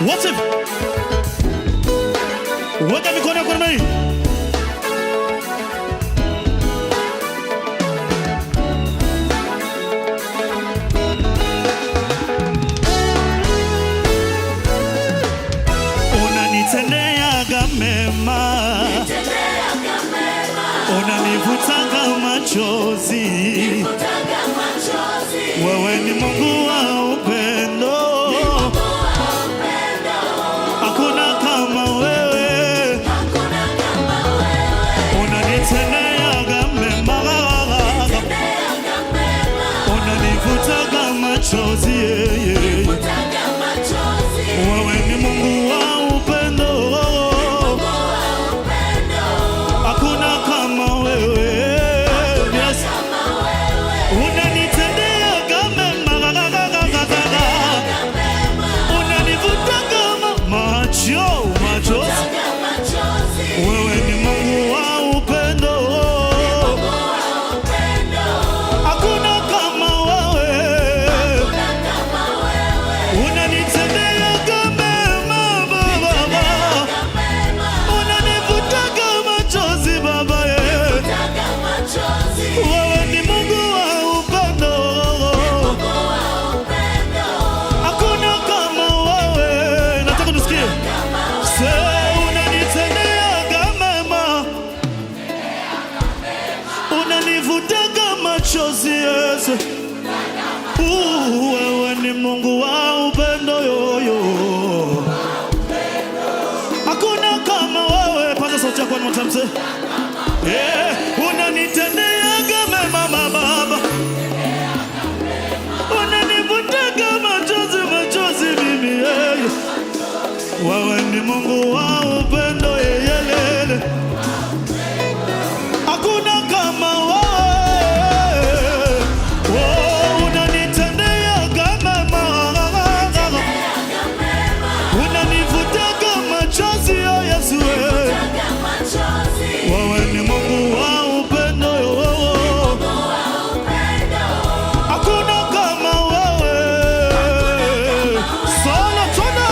Wote weka mikono yako namna hii. Unanitendeaga mema, unanivutaga machozi. Wewe ni Mungu wa upendo, hakuna kama wewe. Unanitendeaga mema, unanivutaga machozi. Wewe ni Mungu wa upendo, hakuna kama wewe. Yes. Unanitendeaga mema, unanivutaga machozi. Wewe ni Mungu wa upendo, hakuna kama wewe. Unanitendeaga mema Baba, unanivutaga machozi Baba. Wewe ni Mungu wa upendo, hakuna kama wewe. Nataka tusikie. Unanitendeaga mema, unanivutaga machozi. Yesu, wewe ni Mungu wa upendo, yoyo, hakuna kama wewe. Paza sauti yako na mtamse. Unanitendeaga mema Baba, unanivutaga machozi mimi. Wewe ni Mungu wa upendo, yelele, hakuna kama wewe. Unanitendeaga mema, unanivutaga machozi. Yesu, wewe ni Mungu wa upendo, hakuna kama wewe. Solo tuna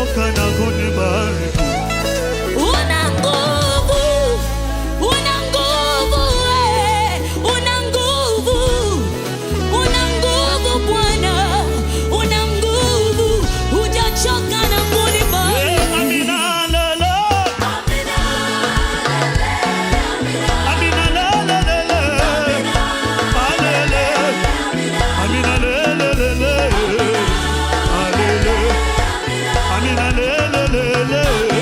hujachoka na kunibariki. Una nguvu, una nguvu, una nguvu, una nguvu Bwana, una nguvu, hujachoka na kunibariki. Amina lele, amina lele, alele, amina lele, alele, amina lele.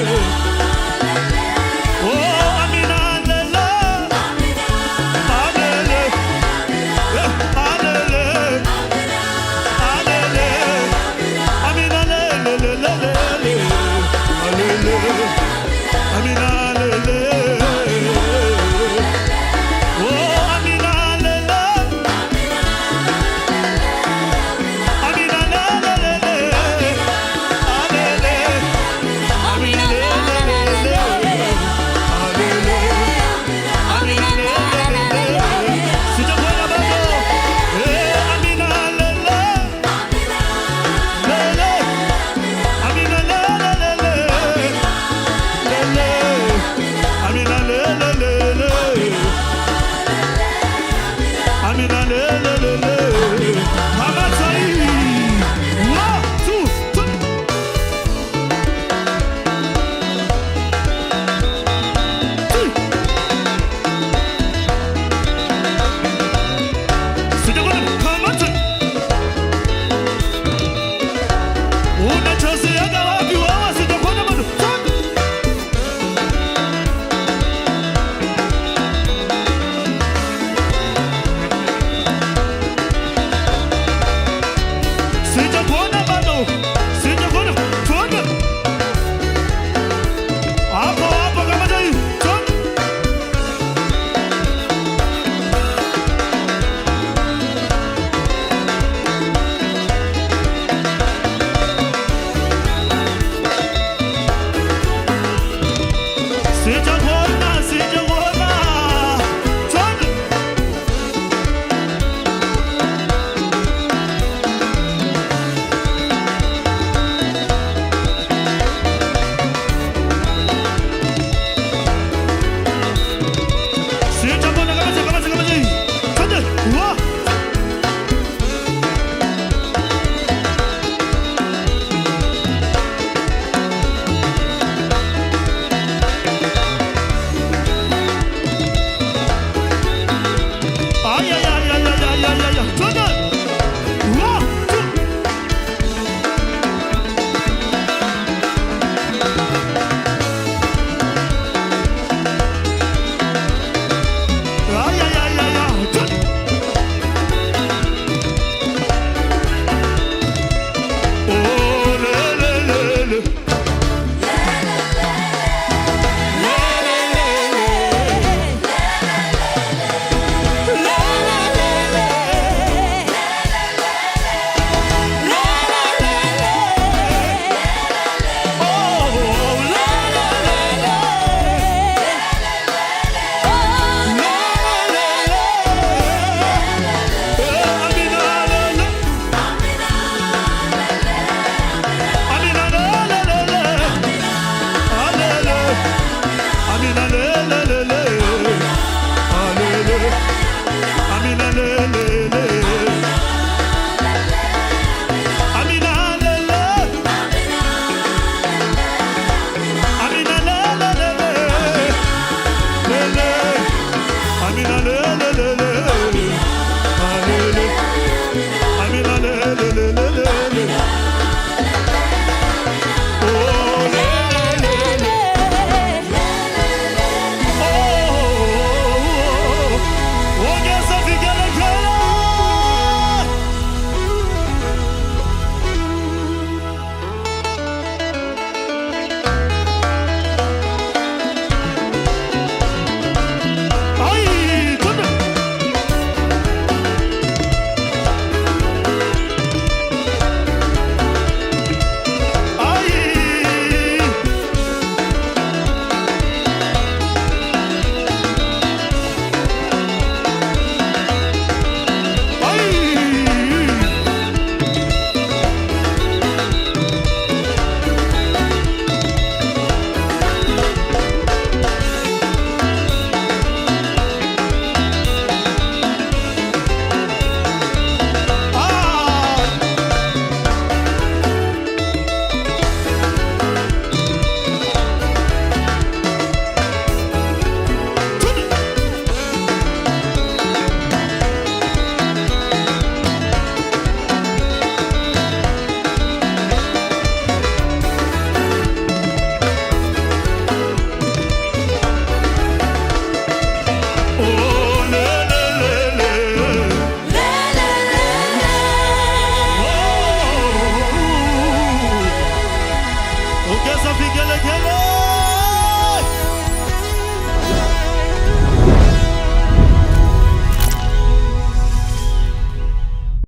vigelegele.